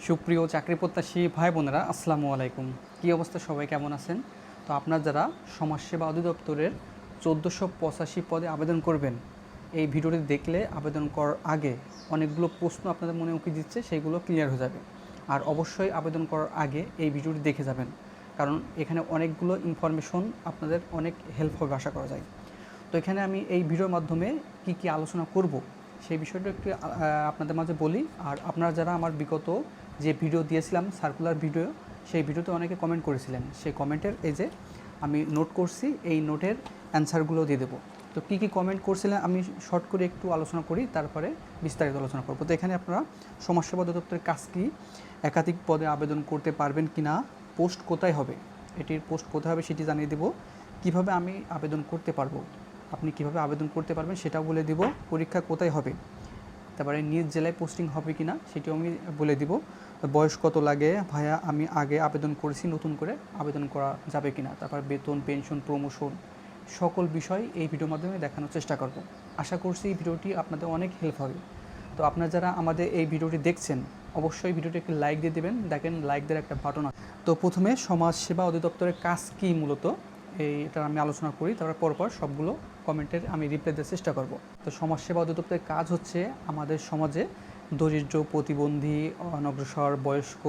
সুপ্রিয় চাকরি প্রত্যাশী ভাই বোনেরা, আসসালামু আলাইকুম। কী অবস্থা, সবাই কেমন আছেন? তো আপনারা যারা সমাজসেবা অধিদপ্তরের 1485 পদে আবেদন করবেন, এই ভিডিওটি দেখলে আবেদন করার আগে অনেকগুলো প্রশ্ন আপনাদের মনে উঁকি দিচ্ছে, সেইগুলো ক্লিয়ার হয়ে যাবে। আর অবশ্যই আবেদন করার আগে এই ভিডিওটি দেখে যাবেন, কারণ এখানে অনেকগুলো ইনফরমেশন আপনাদের অনেক হেল্প হবে আশা করা যায়। তো এখানে আমি এই ভিডিওর মাধ্যমে কি কি আলোচনা করব সেই বিষয়টা একটু আপনাদের মাঝে বলি। আর আপনারা যারা আমার বিগত যে ভিডিও দিয়েছিলাম, সার্কুলার ভিডিও, সেই ভিডিওতে অনেকে কমেন্ট করেছিলেন, সেই কমেন্টের এই যে আমি নোট করছি, এই নোটের অ্যান্সারগুলো দিয়ে দেবো। তো কী কী কমেন্ট করছিলেন আমি শর্ট করে একটু আলোচনা করি, তারপরে বিস্তারিত আলোচনা করব। তো এখানে আপনারা সমাজসেবা অধিদপ্তরের কাজ কি, একাধিক পদে আবেদন করতে পারবেন কি না, পোস্ট কোথায় হবে, এটির পোস্ট কোথায় হবে সেটি জানিয়ে দেব, কিভাবে আমি আবেদন করতে পারবো, আপনি কিভাবে আবেদন করতে পারবেন সেটাও বলে দিব, পরীক্ষা কোথায় হবে, তারপরে নিজ জেলায় পোস্টিং হবে কি না সেটিও আমি বলে দিব, বয়স কত লাগে ভাইয়া, আমি আগে আবেদন করেছি, নতুন করে আবেদন করা যাবে কি না, তারপর বেতন, পেনশন, প্রমোশন, সকল বিষয় এই ভিডিওর মাধ্যমে দেখানোর চেষ্টা করব। আশা করছি এই ভিডিওটি আপনাদের অনেক হেল্প হবে। তো আপনারা যারা আমাদের এই ভিডিওটি দেখছেন, অবশ্যই ভিডিওটি একটি লাইক দিয়ে দেবেন। দেখেন লাইক দেওয়ার একটা বাটন আছে। তো প্রথমে সমাজসেবা অধিদপ্তরের কাজ কী মূলত এটা আমি আলোচনা করি, তারপর পরপর সবগুলো কমেন্টের আমি রিপ্লাই দেওয়ার চেষ্টা করব। তো সমাজসেবা অধিদপ্তরের কাজ হচ্ছে আমাদের সমাজে দরিদ্র, প্রতিবন্ধী, অনগ্রসর, বয়স্ক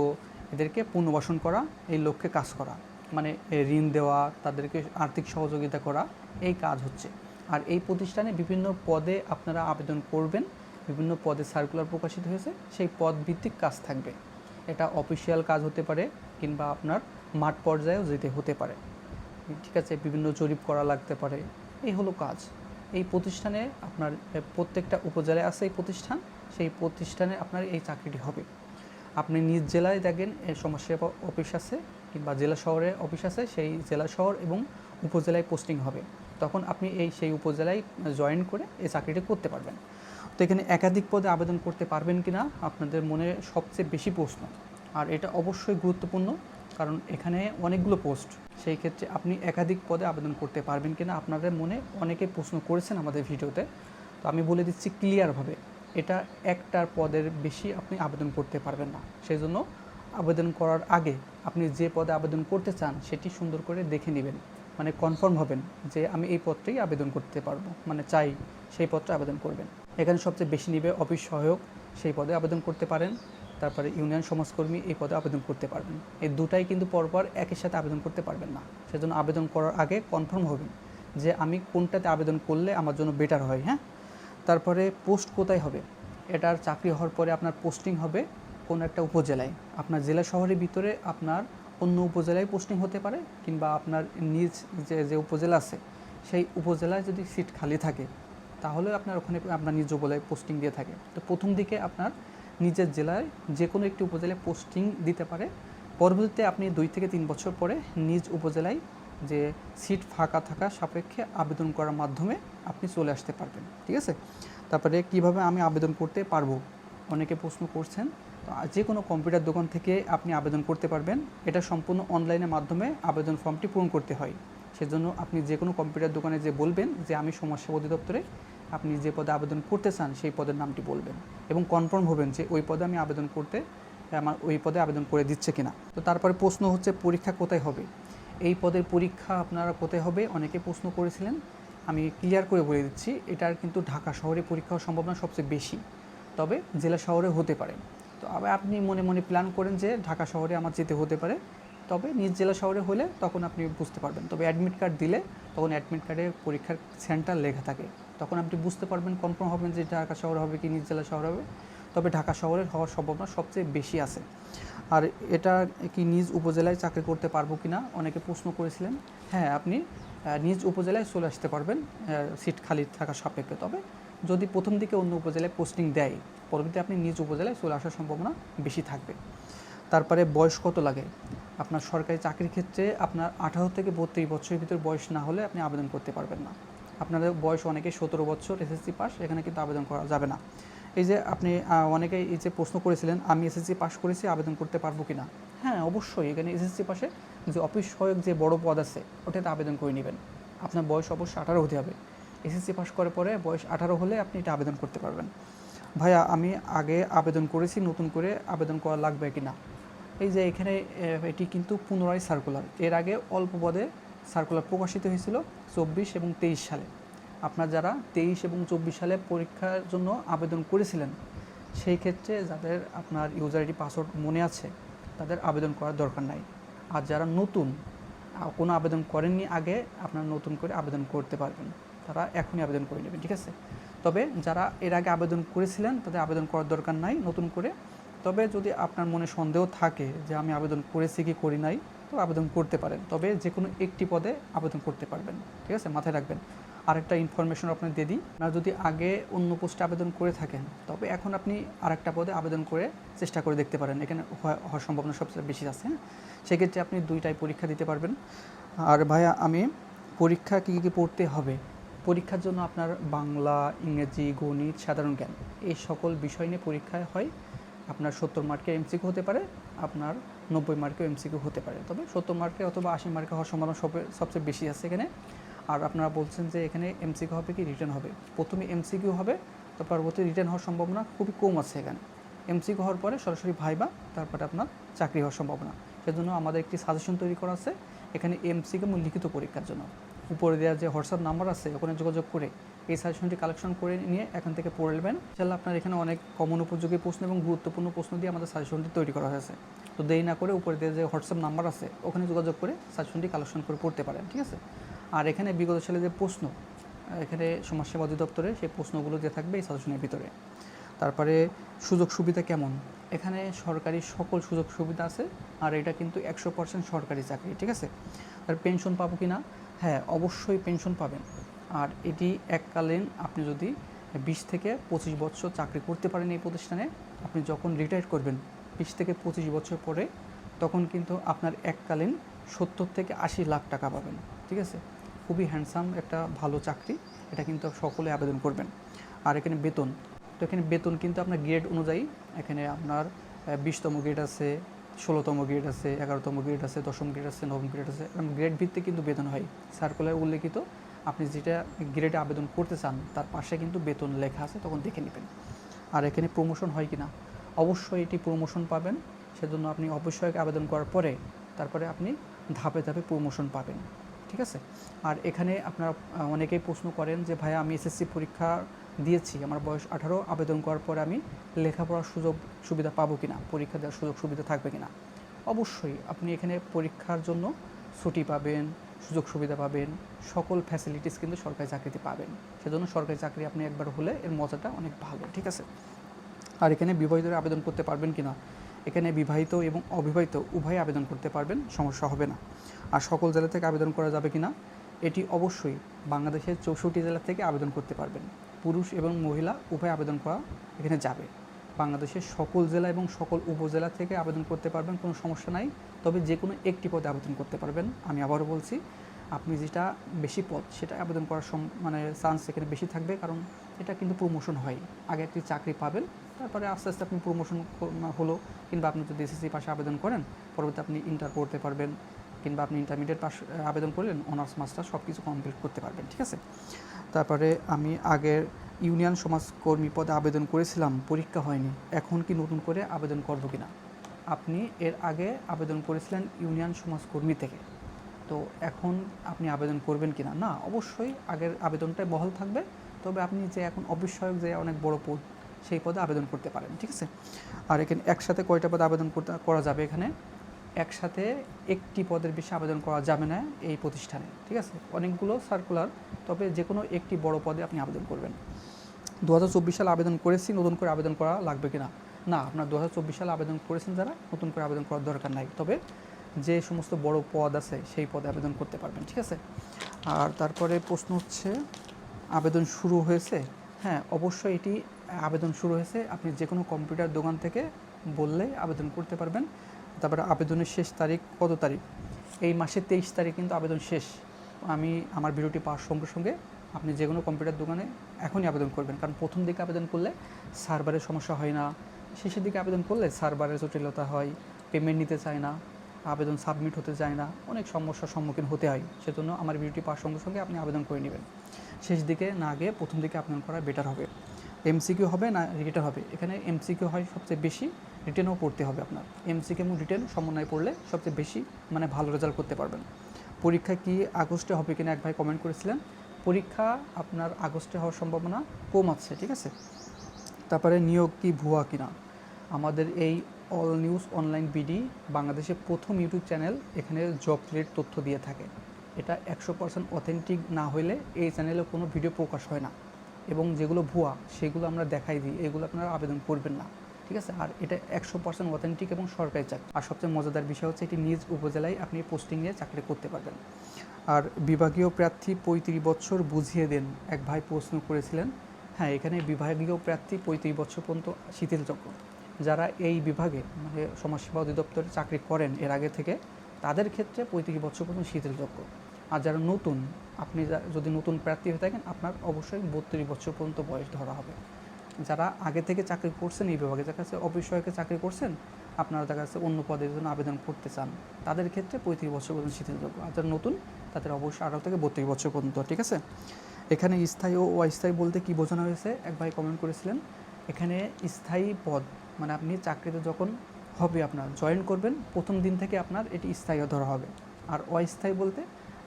এদেরকে পুনর্বাসন করা, এই লক্ষ্যে কাজ করা, মানে ঋণ দেওয়া, তাদেরকে আর্থিক সহযোগিতা করা, এই কাজ হচ্ছে। আর এই প্রতিষ্ঠানে বিভিন্ন পদে আপনারা আবেদন করবেন, বিভিন্ন পদে সার্কুলার প্রকাশিত হয়েছে, সেই পদ ভিত্তিক কাজ থাকবে। এটা অফিসিয়াল কাজ হতে পারে, কিংবা আপনার মাঠ পর্যায়েও যেতে হতে পারে, ঠিক আছে, বিভিন্ন জরিপ করা লাগতে পারে, এই হলো কাজ। এই প্রতিষ্ঠানে আপনার প্রত্যেকটা উপজেলায় আছে এই প্রতিষ্ঠান, সেই প্রতিষ্ঠানে আপনার এই চাকরিটি হবে। আপনি নিজ জেলায় দেখেন সমাজসেবা অফিস আছে, কিংবা জেলা শহরে অফিস আছে, সেই জেলা শহর এবং উপজেলায় পোস্টিং হবে, তখন আপনি সেই উপজেলায় জয়েন করে এই চাকরিটি করতে পারবেন। তো এখানে একাধিক পদে আবেদন করতে পারবেন কি না আপনাদের মনে সবচেয়ে বেশি প্রশ্ন, আর এটা অবশ্যই গুরুত্বপূর্ণ, কারণ এখানে অনেকগুলো পোস্ট, সেই ক্ষেত্রে আপনি একাধিক পদে আবেদন করতে পারবেন কি না আপনাদের মনে অনেকে প্রশ্ন করেছেন আমাদের ভিডিওতে। তো আমি বলে দিচ্ছি ক্লিয়ারভাবে, এটা একটার পদের বেশি আপনি আবেদন করতে পারবেন না। সেই জন্য আবেদন করার আগে আপনি যে পদে আবেদন করতে চান সেটি সুন্দর করে দেখে নেবেন, মানে কনফার্ম হবেন যে আমি এই পদটাই আবেদন করতে পারবো, মানে চাই, সেই পদটা আবেদন করবেন। এখানে সবচেয়ে বেশি নেবে অফিস সহায়ক, সেই পদে আবেদন করতে পারেন। তারপরে ইউনিয়ন সমাজকর্মী, এই পদে আবেদন করতে পারবেন। এই দুটাই কিন্তু পরপর একই সাথে আবেদন করতে পারবেন না, সেজন্য আবেদন করার আগে কনফার্ম হবেন যে আমি কোনটাতে আবেদন করলে আমার জন্য বেটার হয়। হ্যাঁ, তারপরে পোস্ট কোথায় হবে, এটার চাকরি হওয়ার পরে আপনার পোস্টিং হবে কোনো একটা উপজেলায়, আপনার জেলা শহরের ভিতরে আপনার অন্য উপজেলায় পোস্টিং হতে পারে, কিংবা আপনার নিজ যে উপজেলা আছে সেই উপজেলায় যদি সিট খালি থাকে তাহলে আপনার ওখানে আপনার নিজ উপজেলায় পোস্টিং দিয়ে থাকে। তো প্রথম দিকে আপনার নিজের জেলায় যে কোনো একটি উপজেলায় পোস্টিং দিতে পারে, পরবর্তীতে আপনি 2 থেকে 3 বছর পরে নিজ উপজেলায় যে সিট ফাঁকা থাকা সাপেক্ষে আবেদন করার মাধ্যমে আপনি চলে আসতে পারবেন, ঠিক আছে। তারপরে কিভাবে আমি আবেদন করতে পারবো, অনেকে প্রশ্ন করছেন। তো যে কোনো কম্পিউটার দোকান থেকে আপনি আবেদন করতে পারবেন, এটা সম্পূর্ণ অনলাইনের মাধ্যমে আবেদন ফর্মটি পূরণ করতে হয়। সেজন্য আপনি যে কোনো কম্পিউটার দোকানে যে বলবেন যে আমি সমাজসেবা অধিদপ্তরে, আপনি যে পদে আবেদন করতে চান সেই পদের নামটি বলবেন এবং কনফার্ম হবেন যে ওই পদে আমি আবেদন করতে, আমার ওই পদে আবেদন করে দিচ্ছে কিনা। তো তারপরে প্রশ্ন হচ্ছে পরীক্ষা কোথায় হবে, এই পদের পরীক্ষা আপনারা কোথায় হবে অনেকে প্রশ্ন করেছিলেন, আমি ক্লিয়ার করে বলে দিচ্ছি। এটার কিন্তু ঢাকা শহরে পরীক্ষা হওয়ার সম্ভাবনা সবচেয়ে বেশি, তবে জেলা শহরে হতে পারে। তো আবার আপনি মনে মনে প্ল্যান করেন যে ঢাকা শহরে আমার যেতে হতে পারে, তবে নিজ জেলা শহরে হলে তখন আপনি বুঝতে পারবেন। তবে অ্যাডমিট কার্ড দিলে তখন অ্যাডমিট কার্ডে পরীক্ষার সেন্টার লেখা থাকে, তখন আপনি বুঝতে পারবেন, কনফার্ম হবেন যে ঢাকা শহর হবে কি নিজ জেলা শহর হবে। তবে ঢাকা শহরের হওয়ার সম্ভাবনা সবচেয়ে বেশি আছে। আর এটা কি নিজ উপজেলায় চাকরি করতে পারবো কি না অনেকে প্রশ্ন করেছিলেন। হ্যাঁ, আপনি নিজ উপজেলায় চলে আসতে পারবেন সিট খালি থাকা সাপেক্ষে। তবে যদি প্রথম দিকে অন্য উপজেলায় পোস্টিং দেয়, পরবর্তীতে আপনি নিজ উপজেলায় চলে আসার সম্ভাবনা বেশি থাকবে। তারপরে বয়স কত লাগে, আপনার সরকারি চাকরির ক্ষেত্রে আপনার 18 থেকে 32 বছরের ভিতর বয়স না হলে আপনি আবেদন করতে পারবেন না। আপনাদের বয়স অনেকে 17 বছর এসএসসি পাস, এখানে কিন্তু আবেদন করা যাবে না। এই যে আপনি অনেকেই এই যে প্রশ্ন করেছিলেন আমি এসএসসি পাস করেছি আবেদন করতে পারবো কি না, হ্যাঁ অবশ্যই, এখানে এসএসসি পাশে যে অফিস সহায়ক যে বড় পদ আছে ওটাতে আবেদন করে নেবেন। আপনার বয়স অবশ্যই 18 হতে হবে, এসএসসি পাস করার পরে বয়স 18 হলে আপনি এটা আবেদন করতে পারবেন। ভাইয়া আমি আগে আবেদন করেছি, নতুন করে আবেদন করা লাগবে কি না? এই যে এখানে এটি কিন্তু পুনরায় সার্কুলার। এর আগে অল্প পদে সার্কুলার প্রকাশিত হয়েছিল 24 এবং 23 সালে। আপনার যারা 23 এবং 24 সালে পরীক্ষার জন্য আবেদন করেছিলেন, সেই ক্ষেত্রে যাদের আপনার ইউজার আইডি পাসওয়ার্ড মনে আছে তাদের আবেদন করার দরকার নাই। আর যারা নতুন কোনো আবেদন করেননি আগে, আপনারা নতুন করে আবেদন করতে পারবেন, তারা এখনই আবেদন করে নেবেন, ঠিক আছে? তবে যারা এর আগে আবেদন করেছিলেন তাদের আবেদন করার দরকার নাই নতুন করে। তবে যদি আপনার মনে সন্দেহ থাকে যে আমি আবেদন করেছি কি করি নাই, তো আবেদন করতে পারেন, তবে যে কোনো একটি পদে আবেদন করতে পারবেন, ঠিক আছে? মাথায় রাখবেন। আরেকটা ইনফরমেশন আপনার দিয়ে দিই, আপনারা যদি আগে অন্য পোস্টে আবেদন করে থাকেন, তবে এখন আপনি আরেকটা পদে আবেদন করে চেষ্টা করে দেখতে পারেন, এখানে হওয়ার সম্ভাবনা সবচেয়ে বেশি আছে। হ্যাঁ, সেক্ষেত্রে আপনি দুইটাই পরীক্ষা দিতে পারবেন। আর ভাইয়া আমি পরীক্ষা কী কী পড়তে হবে? পরীক্ষার জন্য আপনার বাংলা, ইংরেজি, গণিত, সাধারণ জ্ঞান এই সকল বিষয় নিয়ে পরীক্ষায় হয়। আপনার 70 মার্কের এমসিকিউ হতে পারে, আপনার 90 মার্কের এমসিকিউ হতে পারে, তবে 70 মার্কের অথবা 80 মার্কের হওয়ার সম্ভাবনা সবচেয়ে বেশি আছে এখানে। আর আপনারা বলছেন যে এখানে এমসিকিউ হবে কি রিটার্ন হবে? প্রথমে এমসিকিউ হবে, তো পরবর্তী রিটার্ন হওয়ার সম্ভাবনা খুবই কম আছে এখানে। এমসিকিউ হওয়ার পরে সরাসরি ভাইবা, তারপরে আপনার চাকরি হওয়ার সম্ভাবনা। সেজন্য আমাদের একটি সাজেশন তৈরি করা আছে এখানে এমসিকিউ এবং লিখিত পরীক্ষার জন্য। উপরে দেওয়া যে হোয়াটসঅ্যাপ নাম্বার আছে ওখানে যোগাযোগ করে এই সাজেশনটি কালেকশন করে নিয়ে এখান থেকে পড়ে নেবেন। ইনশাআল্লাহ আপনার এখানে অনেক কমন উপযোগী প্রশ্ন এবং গুরুত্বপূর্ণ প্রশ্ন দিয়ে আমাদের সাজেশনটি তৈরি করা হয়েছে। তো দেরি না করে উপরে দেওয়া যে হোয়াটসঅ্যাপ নাম্বার আছে ওখানে যোগাযোগ করে সাজেশনটি কালেকশন করে পড়তে পারেন, ঠিক আছে? আর এখানে বিগত সালে যে প্রশ্ন এখানে সমাজসেবা অধিদপ্তরে সেই প্রশ্নগুলো দিয়ে থাকবে এই সাজেশনের ভিতরে। তারপরে সুযোগ সুবিধা কেমন? এখানে সরকারি সকল সুযোগ সুবিধা আছে, আর এটা কিন্তু 100% সরকারি চাকরি, ঠিক আছে? আর পেনশন পাবো কি না? হ্যাঁ, অবশ্যই পেনশন পাবেন। আর এটি এককালীন আপনি যদি 20 থেকে 25 বছর চাকরি করতে পারেন এই প্রতিষ্ঠানে, আপনি যখন রিটায়ার করবেন 20 থেকে 25 বছর পরে, তখন কিন্তু আপনার এককালীন 70 থেকে 80 লাখ টাকা পাবেন, ঠিক আছে? খুবই হ্যান্ডসাম একটা ভালো চাকরি, এটা কিন্তু সকলে আবেদন করবেন। আর এখানে বেতন, তো এখানে বেতন কিন্তু আপনার গ্রেড অনুযায়ী, এখানে আপনার 20তম গ্রেড আছে, 16তম গ্রেড আছে, 11তম গ্রেড আছে, 10ম গ্রেড আছে, 9ম গ্রেড আছে, এরকম গ্রেড ভিত্তিক কিন্তু বেতন হয়। সার্কুলার উল্লেখিত আপনি যেটা গ্রেডে আবেদন করতে চান তার পাশে কিন্তু বেতন লেখা আছে, তখন দেখে নেবেন। আর এখানে প্রমোশন হয় কি না? অবশ্যই এটি প্রমোশন পাবেন, সেজন্য আপনি অবশ্যই আবেদন করার পরে তারপরে আপনি ধাপে ধাপে প্রমোশন পাবেন, ঠিক আছে? আর এখানে আপনারা অনেকেই প্রশ্ন করেন যে ভাইয়া আমি এসএসসি পরীক্ষা দিয়েছি, আমার বয়স 18, আবেদন করার পরে আমি লেখাপড়ার সুযোগ সুবিধা পাবো কিনা, পরীক্ষা দেওয়ার সুযোগ সুবিধা থাকবে কিনা? অবশ্যই আপনি এখানে পরীক্ষার জন্য ছুটি পাবেন, সুযোগ সুবিধা পাবেন, সকল ফ্যাসিলিটিস কিন্তু সরকারি চাকরিতে পাবেন। সেজন্য সরকারি চাকরি আপনি একবার হলে এর মজাটা অনেক ভালো, ঠিক আছে? আর এখানে বিবাহিতরা আবেদন করতে পারবেন কি না? এখানে বিবাহিত এবং অবিবাহিত উভয় আবেদন করতে পারবেন, সমস্যা হবে না। আর সকল জেলা থেকে আবেদন করা যাবে কি না? এটি অবশ্যই বাংলাদেশের 64 জেলা থেকে আবেদন করতে পারবেন। পুরুষ এবং মহিলা উভয় আবেদন করা এখানে যাবে। বাংলাদেশের সকল জেলা এবং সকল উপজেলা থেকে আবেদন করতে পারবেন, কোনো সমস্যা নাই। তবে যে কোনো একটি পদে আবেদন করতে পারবেন। আমি আবারও বলছি, আপনি যেটা বেশি পদ সেটা আবেদন করার চান্স এখানে বেশি থাকবে, কারণ এটা কিন্তু প্রমোশন হয়। আগে একটি চাকরি পাবেন, তারপরে আস্তে আস্তে আপনি প্রমোশন হলো, কিংবা আপনি যদি এসএসসি পাশে আবেদন করেন, পরবর্তী আপনি ইন্টার করতে পারবেন, কিংবা আপনি ইন্টারমিডিয়েট পাস আবেদন করলেন, অনার্স মাস্টার সব কিছু কমপ্লিট করতে পারবেন, ঠিক আছে? তারপরে আমি আগের ইউনিয়ন সমাজকর্মী পদে আবেদন করেছিলাম, পরীক্ষা হয়নি, এখন কি নতুন করে আবেদন করবো কিনা? আপনি এর আগে আবেদন করেছিলেন ইউনিয়ন সমাজকর্মী থেকে, তো এখন আপনি আবেদন করবেন কি না? না, অবশ্যই আগের আবেদনটাই বহাল থাকবে। তবে আপনি যে এখন অবিস্ময়ক যে অনেক বড় পদ, সেই পদে আবেদন করতে পারেন, ঠিক আছে? আর এখানে একসাথে কয়টা পদে আবেদন করা যাবে? এখানে একসাথে একটি পদের বেশি আবেদন করা যাবে না এই প্রতিষ্ঠানে, ঠিক আছে? অনেকগুলো সার্কুলার, তবে যে কোনো একটি বড় পদে আপনি আবেদন করবেন। 2024 সালে আবেদন করেছি, নতুন করে আবেদন করা লাগবে কিনা? না, আপনার 2024 সালে আবেদন করেছেন যারা, নতুন করে আবেদন করার দরকার নাই। তবে যে সমস্ত বড় পদ আছে সেই পদে আবেদন করতে পারবেন, ঠিক আছে? আর তারপরে প্রশ্ন হচ্ছে আবেদন শুরু হয়েছে? হ্যাঁ, অবশ্যই এটি আবেদন শুরু হয়েছে। আপনি যে কোনো কম্পিউটার দোকান থেকে বললেই আবেদন করতে পারবেন। তারপরে আবেদনের শেষ তারিখ কত তারিখ? এই মাসের 23 তারিখ কিন্তু আবেদন শেষ। আমি আমার ভিডিওটি পাওয়ার সঙ্গে সঙ্গে আপনি যে কোনো কম্পিউটার দোকানে এখনই আবেদন করবেন, কারণ প্রথম দিকে আবেদন করলে সার্ভারের সমস্যা হয় না, শেষের দিকে আবেদন করলে সার্ভারের জটিলতা হয়, পেমেন্ট নিতে চায় না, আবেদন সাবমিট হতে চায় না, অনেক সমস্যার সম্মুখীন হতে হয়। সেজন্য আমার ভিডিওটি পাওয়ার সঙ্গে সঙ্গে আপনি আবেদন করে নেবেন, শেষ দিকে না গিয়ে প্রথম দিকে আবেদন করা বেটার হবে। এমসিকিউ হবে না রিটেন হবে? এখানে এমসিকিউ হয় সবচেয়ে বেশি, রিটেনও পড়তে হবে আপনার। এমসিকিউ এবং রিটেন সমন্বয় পড়লে সবচেয়ে বেশি মানে ভালো রেজাল্ট করতে পারবেন। পরীক্ষা কি আগস্টে হবে কিনা এক ভাই কমেন্ট করেছিলেন। পরীক্ষা আপনার আগস্টে হওয়ার সম্ভাবনা কম আছে, ঠিক আছে। তারপরে নিয়োগ কি ভুয়া কিনা, আমাদের এই অল নিউজ অনলাইন বিডি বাংলাদেশের প্রথম ইউটিউব চ্যানেল এখানে জব রিলেটেড তথ্য দিয়ে থাকে। এটা 100% অথেন্টিক না হলে এই চ্যানেলে কোনো ভিডিও প্রকাশ হয় না, এবং যেগুলো ভুয়া সেগুলো আমরা দেখাই দিই, এগুলো আপনারা আবেদন করবেন না, ঠিক আছে। আর এটা 100% অথেন্টিক এবং সরকারি চাকরি। আর সবচেয়ে মজাদার বিষয় হচ্ছে এটি নিজ উপজেলায় আপনি পোস্টিং নিয়ে চাকরি করতে পারবেন। আর বিভাগীয় প্রার্থী 35 বছর বুঝিয়ে দেন, এক ভাই প্রশ্ন করেছিলেন। হ্যাঁ, এখানে বিভাগীয় প্রার্থী 35 বছর পর্যন্ত শিথিলযোগ্য। যারা এই বিভাগে মানে সমাজসেবা অধিদপ্তরে চাকরি করেন এর আগে থেকে, তাদের ক্ষেত্রে 35 বছর পর্যন্ত শিথিলযোগ্য। আর যারা নতুন, আপনি যদি নতুন প্রার্থী হয়ে থাকেন, আপনার অবশ্যই 32 বছর পর্যন্ত বয়স ধরা হবে। যারা আগে থেকে চাকরি করছেন এই বিভাগে, যার কাছে অফিস সহায়কে চাকরি করছেন, আপনারা যার কাছে অন্য পদের জন্য আবেদন করতে চান, তাদের ক্ষেত্রে 35 বছর পর্যন্ত শিথিলযোগ্য। আর যারা নতুন, তাদের অবশ্যই 18 থেকে 32 বছর পর্যন্ত, ঠিক আছে। এখানে স্থায়ী ও অস্থায়ী বলতে কি বোঝানো হয়েছে এক ভাই কমেন্ট করেছিলেন। এখানে স্থায়ী পদ মানে আপনি চাকরিতে যখন হবে আপনার জয়েন করবেন, প্রথম দিন থেকে আপনার এটি স্থায়ী ধরা হবে। আর অস্থায়ী বলতে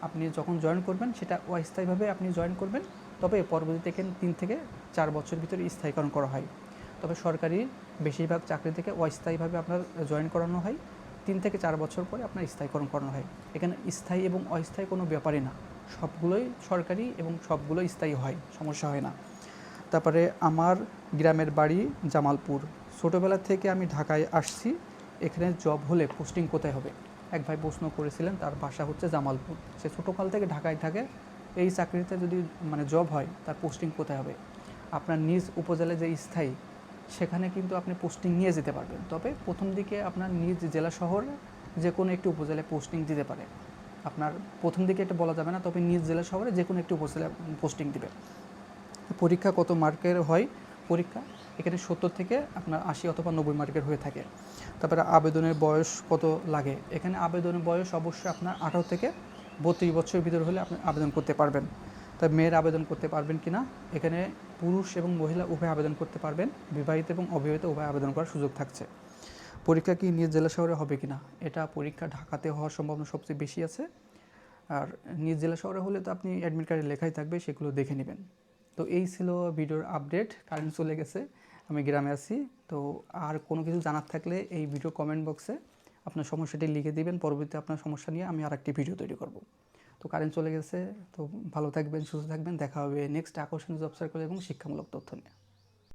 আপনি যখন জয়েন করবেন সেটা অস্থায়ীভাবে আপনি জয়েন করবেন, তবে পরবর্তীতে 3 থেকে 4 বছর ভিতরে স্থায়ীকরণ করা হয়। তবে সরকারি বেশিরভাগ চাকরি থেকে অস্থায়ীভাবে আপনার জয়েন করানো হয়, 3 থেকে 4 বছর পরে আপনার স্থায়ীকরণ করানো হয়। এখানে স্থায়ী এবং অস্থায়ী কোনো ব্যাপারই না, সবগুলোই সরকারি এবং সবগুলোই স্থায়ী হয়, সমস্যা হয় না। তারপরে আমার গ্রামের বাড়ি জামালপুর, ছোটোবেলা থেকে আমি ঢাকায় আসছি, এখানে জব হলে পোস্টিং কোথায় হবে? এক ভাই প্রশ্ন করেছিলেন, তার বাসা হচ্ছে জামালপুর, সে ছোটোকাল থেকে ঢাকায় থাকে। এই চাকরিতে যদি মানে জব হয়, তার পোস্টিং কোথায় হবে? আপনার নিজ উপজেলায় যে স্থায়ী, সেখানে কিন্তু আপনি পোস্টিং নিয়ে যেতে পারবেন। তবে প্রথম দিকে আপনার নিজ জেলা শহরে যে কোনো একটি উপজেলায় পোস্টিং দিতে পারে। আপনার প্রথম দিকে এটা বলা যাবে না, তবে নিজ জেলা শহরে যে কোনো একটি উপজেলায় পোস্টিং দিবে। পরীক্ষা কত মার্কের হয়? পরীক্ষা এখানে 70 থেকে আপনার 80 অথবা 90 মার্কের হয়ে থাকে। তারপরে আবেদনের বয়স কত লাগে? এখানে আবেদনের বয়স অবশ্যই আপনার 18 থেকে 32 বছরের ভিতর হলে আপনি আবেদন করতে পারবেন। তবে মেয়ের আবেদন করতে পারবেন কি না, এখানে পুরুষ এবং মহিলা উভয় আবেদন করতে পারবেন, বিবাহিত এবং অবিবাহিত উভয় আবেদন করার সুযোগ থাকছে। পরীক্ষা কি নিজ জেলা শহরে হবে কি না? এটা পরীক্ষা ঢাকাতে হওয়ার সম্ভাবনা সবচেয়ে বেশি আছে। আর নিজ জেলা শহরে হলে তো আপনি অ্যাডমিট কার্ডে লেখাই থাকবে, সেগুলো দেখে নেবেন। তো এই ছিল ভিডিওর আপডেট। কারেন্ট চলে গেছে, আমি গ্রামে আছি। তো আর কোনো কিছু জানার থাকলে এই ভিডিও কমেন্ট বক্সে আপনার সমস্যাটি লিখে দিবেন, পরবর্তীতে আপনার সমস্যা নিয়ে আমি আরেকটি ভিডিও তৈরি করব। তো কারেন্ট চলে গেছে, তো ভালো থাকবেন, সুস্থ থাকবেন, দেখা হবে নেক্সট আকর্ষণীয় জব সার্কেল এবং শিক্ষামূলক তথ্য নিয়ে।